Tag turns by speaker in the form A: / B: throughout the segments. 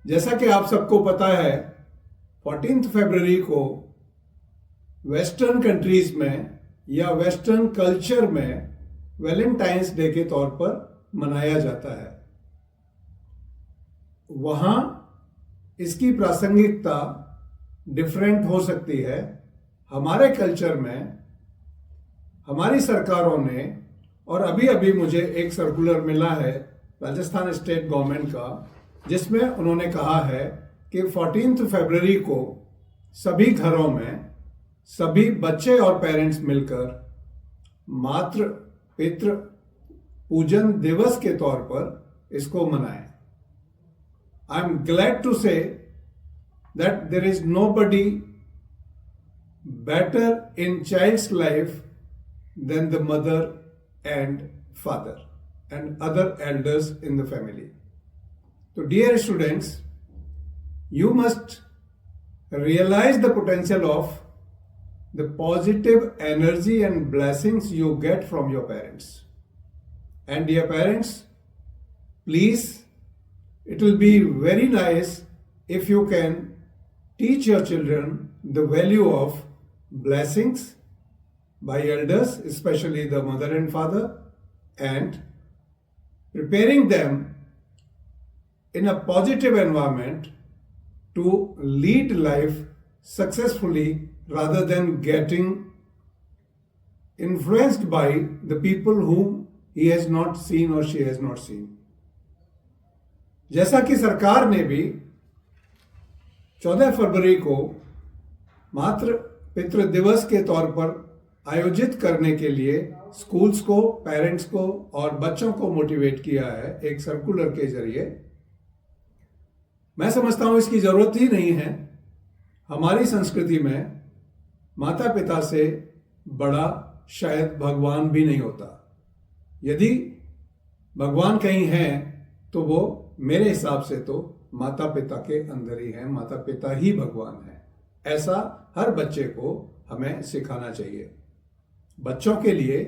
A: जैसा कि आप सबको पता है, 14 फरवरी को वेस्टर्न कंट्रीज में या वेस्टर्न कल्चर में वैलेंटाइंस डे के तौर पर मनाया जाता है। वहाँ इसकी प्रासंगिकता डिफरेंट हो सकती है। हमारे कल्चर में हमारी सरकारों ने, और अभी अभी मुझे एक सर्कुलर मिला है राजस्थान स्टेट गवर्नमेंट का, जिसमें उन्होंने कहा है कि 14 फरवरी को सभी घरों में सभी बच्चे और पेरेंट्स मिलकर मातृ पितृ पूजन दिवस के तौर पर इसको मनाएं। I am glad to say that there is nobody better in child's life than the mother and father and other elders in the family. So dear students, you must realize the potential of the positive energy and blessings you get from your parents. And dear parents, please, it will be very nice if you can teach your children the value of blessings by elders, especially the mother and father, and preparing them in a positive environment to lead life successfully rather than getting influenced by the people whom he has not seen or she has not seen. जैसा कि सरकार ने भी 14 फरवरी को मातृ पितृ दिवस के तौर पर आयोजित करने के लिए स्कूल्स को, पेरेंट्स को और बच्चों को मोटिवेट किया है एक सर्कुलर के जरिए, मैं समझता हूं इसकी जरूरत ही नहीं है। हमारी संस्कृति में माता पिता से बड़ा शायद भगवान भी नहीं होता। यदि भगवान कहीं है तो वो मेरे हिसाब से तो माता पिता के अंदर ही है। माता पिता ही भगवान है, ऐसा हर बच्चे को हमें सिखाना चाहिए। बच्चों के लिए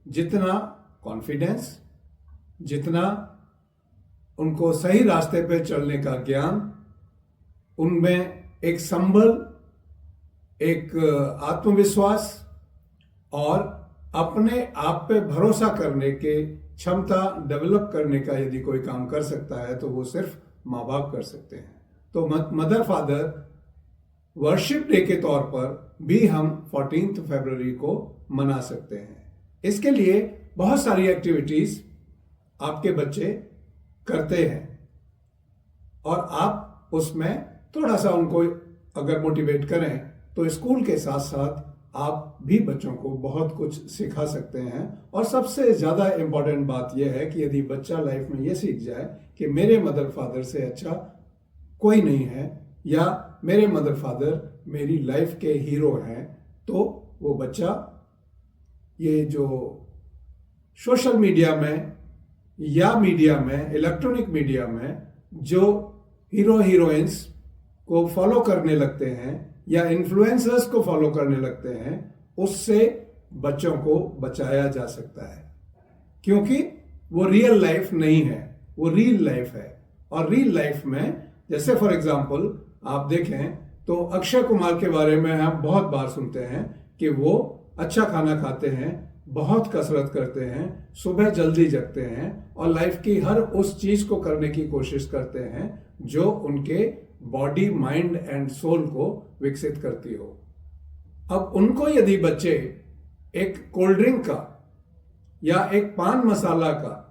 A: जितना कॉन्फिडेंस, जितना उनको सही रास्ते पे चलने का ज्ञान, उनमें एक संबल, एक आत्मविश्वास और अपने आप पे भरोसा करने के क्षमता डेवलप करने का यदि कोई काम कर सकता है तो वो सिर्फ माँ बाप कर सकते हैं। तो मदर फादर वर्शिप डे के तौर पर भी हम 14 फरवरी को मना सकते हैं। इसके लिए बहुत सारी एक्टिविटीज आपके बच्चे करते हैं और आप उसमें थोड़ा सा उनको अगर मोटिवेट करें तो स्कूल के साथ साथ आप भी बच्चों को बहुत कुछ सिखा सकते हैं। और सबसे ज्यादा इंपॉर्टेंट बात यह है कि यदि बच्चा लाइफ में यह सीख जाए कि मेरे मदर फादर से अच्छा कोई नहीं है या मेरे मदर फादर मेरी लाइफ के हीरो हैं, तो वो बच्चा ये जो सोशल मीडिया में या मीडिया में, इलेक्ट्रॉनिक मीडिया में जो हीरो हीरोइंस को फॉलो करने लगते हैं या इन्फ्लुएंसर्स को फॉलो करने लगते हैं, उससे बच्चों को बचाया जा सकता है। क्योंकि वो रियल लाइफ नहीं है, वो रील लाइफ है। और रील लाइफ में जैसे फॉर एग्जांपल आप देखें तो अक्षय कुमार के बारे में हम बहुत बार सुनते हैं कि वो अच्छा खाना खाते हैं, बहुत कसरत करते हैं, सुबह जल्दी जगते हैं और लाइफ की हर उस चीज को करने की कोशिश करते हैं जो उनके बॉडी, माइंड एंड सोल को विकसित करती हो। अब उनको यदि बच्चे एक कोल्ड ड्रिंक का या एक पान मसाला का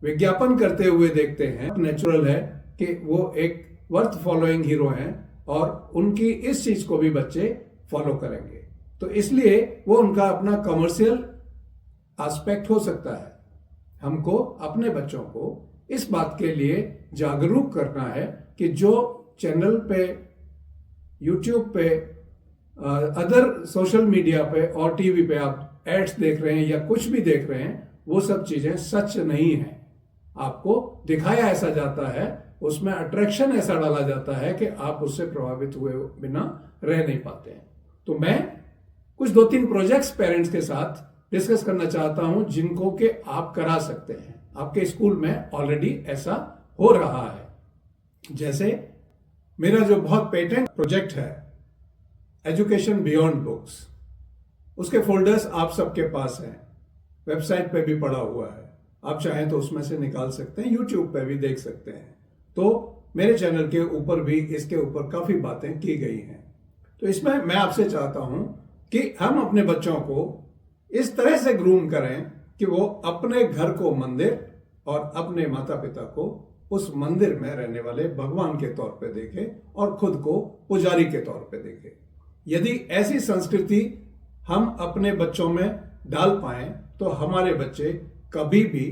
A: विज्ञापन करते हुए देखते हैं, नेचुरल है कि वो एक वर्थ फॉलोइंग हीरो हैं और उनकी इस चीज को भी बच्चे फॉलो करेंगे। तो इसलिए वो उनका अपना कमर्शियल एस्पेक्ट हो सकता है। हमको अपने बच्चों को इस बात के लिए जागरूक करना है कि जो चैनल पे, यूट्यूब पे, अदर सोशल मीडिया पे और टीवी पे आप एड्स देख रहे हैं या कुछ भी देख रहे हैं, वो सब चीजें सच नहीं है। आपको दिखाया ऐसा जाता है, उसमें अट्रैक्शन ऐसा डाला जाता है कि आप उससे प्रभावित हुए बिना रह नहीं पाते हैं। तो मैं कुछ 2-3 प्रोजेक्ट्स पेरेंट्स के साथ डिस्कस करना चाहता हूं जिनको कि आप करा सकते हैं। आपके स्कूल में ऑलरेडी ऐसा हो रहा है। जैसे मेरा जो बहुत पेटेंट प्रोजेक्ट है एजुकेशन बियॉन्ड बुक्स, उसके फोल्डर्स आप सबके पास हैं, वेबसाइट पे भी पड़ा हुआ है, आप चाहें तो उसमें से निकाल सकते हैं, यूट्यूब पे भी देख सकते हैं। तो मेरे चैनल के ऊपर भी इसके ऊपर काफी बातें की गई हैं। तो इसमें मैं आपसे चाहता हूं कि हम अपने बच्चों को इस तरह से ग्रूम करें कि वो अपने घर को मंदिर और अपने माता पिता को उस मंदिर में रहने वाले भगवान के तौर पे देखें और खुद को पुजारी के तौर पे देखें। यदि ऐसी संस्कृति हम अपने बच्चों में डाल पाएं तो हमारे बच्चे कभी भी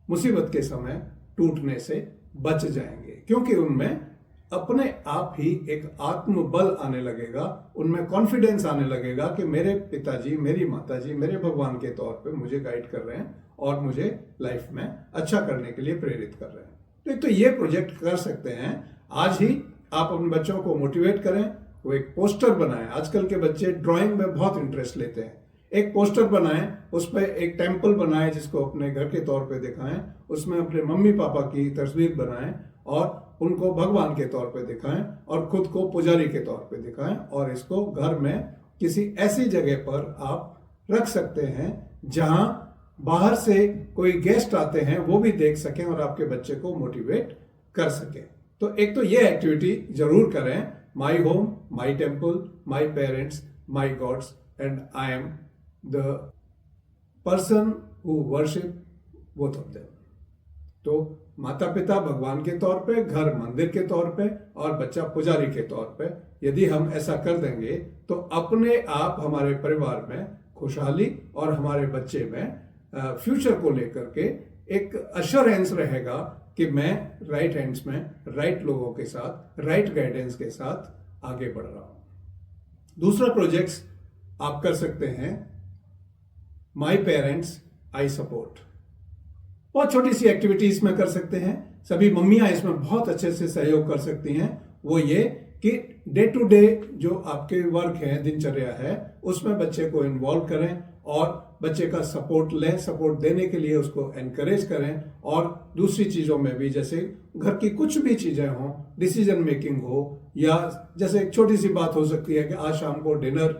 A: मुसीबत के समय टूटने से बच जाएंगे, क्योंकि उनमें अपने आप ही एक आत्मबल आने लगेगा, उनमें कॉन्फिडेंस आने लगेगा कि मेरे पिताजी, मेरी माताजी मेरे भगवान के तौर पे मुझे गाइड कर रहे हैं और मुझे लाइफ में अच्छा करने के लिए प्रेरित कर रहे हैं। तो एक तो ये प्रोजेक्ट कर सकते हैं, आज ही आप अपने बच्चों को मोटिवेट करें, वो एक पोस्टर बनाएं। आजकल के बच्चे ड्राइंग में बहुत इंटरेस्ट लेते हैं। एक पोस्टर बनाएं, उस पर एक टेम्पल बनाएं जिसको अपने घर के तौर पे दिखाएं, उसमें अपने मम्मी पापा की तस्वीर बनाएं और उनको भगवान के तौर पे दिखाएं और खुद को पुजारी के तौर पे दिखाएं, और इसको घर में किसी ऐसी जगह पर आप रख सकते हैं जहां बाहर से कोई गेस्ट आते हैं वो भी देख सकें और आपके बच्चे को मोटिवेट कर सकें। तो एक तो ये एक्टिविटी जरूर करें, माई home, my temple, my parents, my gods and I am the person who worship both of them. तो माता पिता भगवान के तौर पे, घर मंदिर के तौर पे और बच्चा पुजारी के तौर पे, यदि हम ऐसा कर देंगे तो अपने आप हमारे परिवार में खुशहाली और हमारे बच्चे में फ्यूचर को लेकर के एक अश्योरेंस रहेगा कि मैं राइट हैंड्स में राइट लोगों के साथ, राइट गाइडेंस के साथ आगे बढ़ रहा हूं। दूसरा प्रोजेक्ट्स आप कर सकते हैं, माई पेरेंट्स आई सपोर्ट। बहुत छोटी सी एक्टिविटी इसमें कर सकते हैं, सभी मम्मियां इसमें बहुत अच्छे से सहयोग कर सकती हैं। वो ये कि डे टू डे जो आपके वर्क है, दिनचर्या है, उसमें बच्चे को इन्वॉल्व करें और बच्चे का सपोर्ट लें। सपोर्ट देने के लिए उसको एनकरेज करें और दूसरी चीजों में भी, जैसे घर की कुछ भी चीजें हों, डिसीजन मेकिंग हो, या जैसे एक छोटी सी बात हो सकती है कि आज शाम को डिनर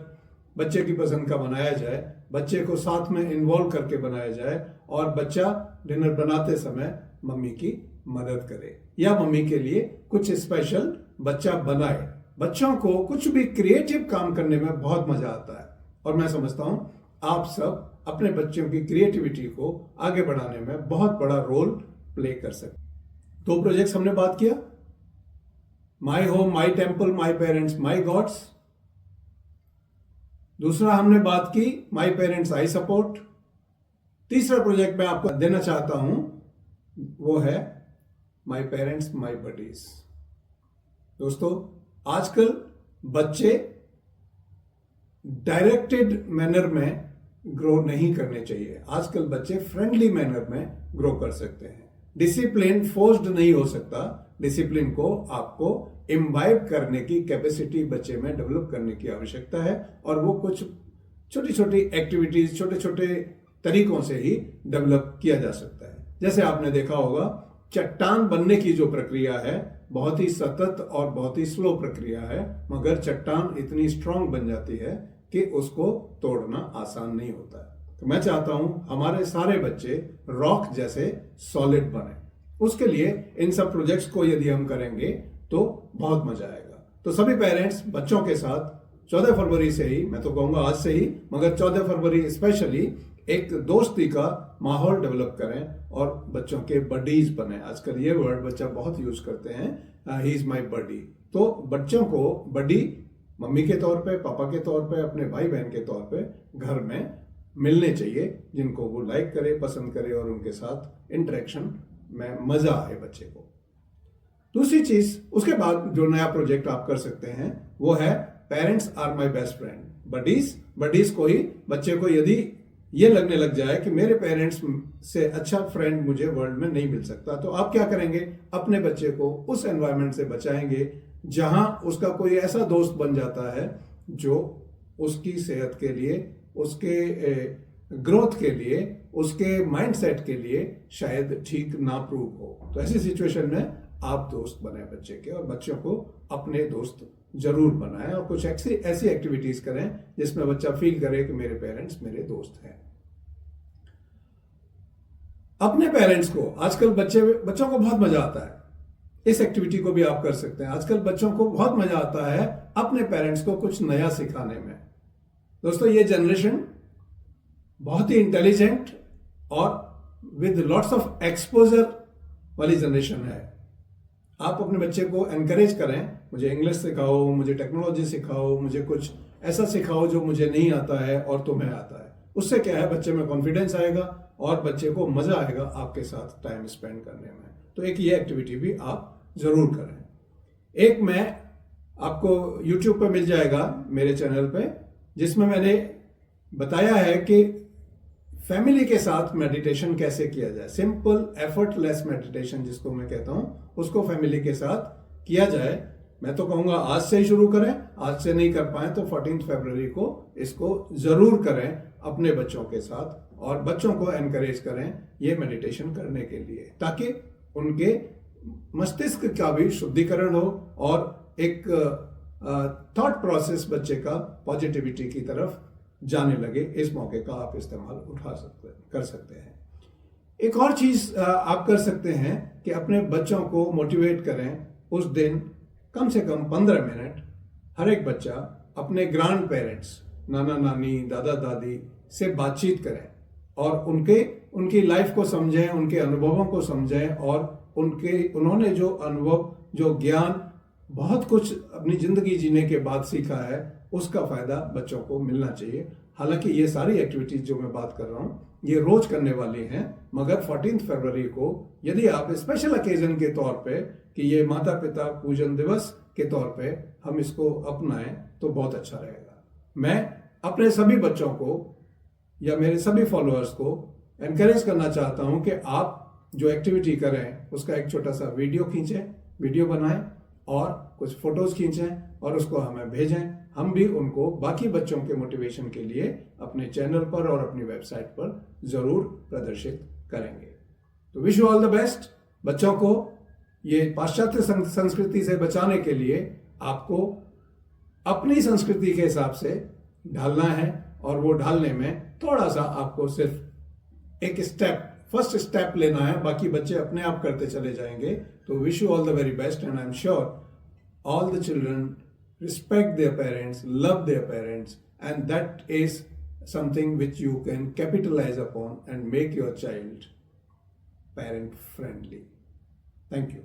A: बच्चे की पसंद का बनाया जाए, बच्चे को साथ में इन्वॉल्व करके बनाया जाए और बच्चा डिनर बनाते समय मम्मी की मदद करे या मम्मी के लिए कुछ स्पेशल बच्चा बनाए। बच्चों को कुछ भी क्रिएटिव काम करने में बहुत मजा आता है और मैं समझता हूं आप सब अपने बच्चों की क्रिएटिविटी को आगे बढ़ाने में बहुत बड़ा रोल प्ले कर सकते। 2 प्रोजेक्ट्स हमने बात किया, my home, my temple, my parents, my gods. दूसरा हमने बात की माई पेरेंट्स आई सपोर्ट। तीसरा प्रोजेक्ट मैं आपको देना चाहता हूं वो है माई पेरेंट्स माई बडीज। दोस्तों, आजकल बच्चे डायरेक्टेड मैनर में ग्रो नहीं करने चाहिए। आजकल बच्चे फ्रेंडली मैनर में ग्रो कर सकते हैं। डिसिप्लिन फोर्स्ड नहीं हो सकता। डिसिप्लिन को आपको इम्बाइब करने की कैपेसिटी बच्चे में डेवलप करने की आवश्यकता है और वो कुछ छोटी छोटी एक्टिविटीज, छोटे छोटे तरीकों से ही डेवलप किया जा सकता है। जैसे आपने देखा होगा, चट्टान बनने की जो प्रक्रिया है बहुत ही सतत और बहुत ही स्लो प्रक्रिया है, मगर चट्टान इतनी स्ट्रांग बन जाती है कि उसको तोड़ना आसान नहीं होता है। तो मैं चाहता हूं हमारे सारे बच्चे रॉक जैसे सॉलिड बने। उसके लिए इन सब प्रोजेक्ट्स को यदि हम करेंगे तो बहुत मजा आएगा। तो सभी पेरेंट्स बच्चों के साथ 14 फरवरी से ही, मैं तो कहूंगा आज से ही, मगर 14 फरवरी स्पेशली एक दोस्ती का माहौल डेवलप करें और बच्चों के बडीज बने। आजकल ये वर्ड बच्चा बहुत यूज करते हैं, ही इज माई बडी। तो बच्चों को बडी मम्मी के तौर पे, पापा के तौर पे, अपने भाई बहन के तौर पे घर में मिलने चाहिए, जिनको वो लाइक करे, पसंद करे और उनके साथ इंटरेक्शन में मजा आए बच्चे को। दूसरी चीज, उसके बाद जो नया प्रोजेक्ट आप कर सकते हैं वो है parents are my best friend. Buddies को ही, बच्चे को यदि ये लगने लग जाए कि मेरे पेरेंट्स से अच्छा फ्रेंड मुझे वर्ल्ड में नहीं मिल सकता, तो आप क्या करेंगे, अपने बच्चे को उस एनवायरनमेंट से बचाएंगे जहां उसका कोई ऐसा दोस्त बन जाता है जो उसकी सेहत के लिए, उसके ग्रोथ के लिए, उसके माइंडसेट के लिए शायद ठीक ना प्रूव हो। तो ऐसी सिचुएशन में आप दोस्त बने बच्चे के और बच्चों को अपने दोस्त जरूर बनाएं और कुछ ऐसी एक्टिविटीज करें जिसमें बच्चा फील करे कि मेरे पेरेंट्स मेरे दोस्त हैं। अपने पेरेंट्स को, आजकल बच्चों को बहुत मजा आता है, इस एक्टिविटी को भी आप कर सकते हैं। आजकल बच्चों को बहुत मजा आता है अपने पेरेंट्स को कुछ नया सिखाने में। दोस्तों, ये जनरेशन बहुत ही इंटेलिजेंट और विद लॉट्स ऑफ एक्सपोजर वाली जनरेशन है। आप अपने बच्चे को एनकरेज करें, मुझे इंग्लिश सिखाओ, मुझे टेक्नोलॉजी सिखाओ, मुझे कुछ ऐसा सिखाओ जो मुझे नहीं आता है और तुम्हें आता है। उससे क्या है, बच्चे में कॉन्फिडेंस आएगा और बच्चे को मजा आएगा आपके साथ टाइम स्पेंड करने में। तो एक ये एक्टिविटी भी आप जरूर करें। एक मैं आपको YouTube पे मिल जाएगा मेरे चैनल पे, जिसमें मैंने बताया है कि फैमिली के साथ मेडिटेशन कैसे किया जाए। सिंपल एफर्टलेस मेडिटेशन जिसको मैं कहता हूं, उसको फैमिली के साथ किया जाए। मैं तो कहूंगा आज से ही शुरू करें, आज से नहीं कर पाए तो 14 फरवरी को इसको जरूर करें अपने बच्चों के साथ और बच्चों को एनकरेज करें ये मेडिटेशन करने के लिए, ताकि उनके मस्तिष्क का भी शुद्धिकरण हो और एक थॉट प्रोसेस बच्चे का पॉजिटिविटी की तरफ जाने लगे। इस मौके का आप इस्तेमाल कर सकते हैं। एक और चीज आप कर सकते हैं कि अपने बच्चों को मोटिवेट करें। उस दिन कम से कम 15 मिनट हर एक बच्चा अपने ग्रैंड पेरेंट्स, नाना नानी, दादा दादी से बातचीत करें और उनकी लाइफ को समझें, उनके अनुभवों को समझें और उन्होंने जो अनुभव, जो ज्ञान, बहुत कुछ अपनी जिंदगी जीने के बाद सीखा है, उसका फायदा बच्चों को मिलना चाहिए। हालांकि ये सारी एक्टिविटीज जो मैं बात कर रहा हूं ये रोज करने वाली हैं, मगर 14 फरवरी को यदि आप स्पेशल ओकेजन के तौर पे कि ये माता पिता पूजन दिवस के तौर पे हम इसको अपनाएं तो बहुत अच्छा रहेगा। मैं अपने सभी बच्चों को या मेरे सभी फॉलोअर्स को एनकरेज करना चाहता हूं कि आप जो एक्टिविटी करें उसका एक छोटा सा वीडियो खींचें, वीडियो बनाएं और कुछ फोटोज खींचें और उसको हमें भेजें। हम भी उनको बाकी बच्चों के मोटिवेशन के लिए अपने चैनल पर और अपनी वेबसाइट पर जरूर प्रदर्शित करेंगे। तो wish you all the best. बच्चों को ये पाश्चात्य संस्कृति से बचाने के लिए आपको अपनी संस्कृति के हिसाब से ढालना है और वो ढालने में थोड़ा सा आपको सिर्फ एक फर्स्ट स्टेप लेना है, बाकी बच्चे अपने आप करते चले जाएंगे। तो wish you all the very best and I am sure all the children respect their parents, love their parents, and that is something which you can capitalize upon and make your child parent friendly. Thank you.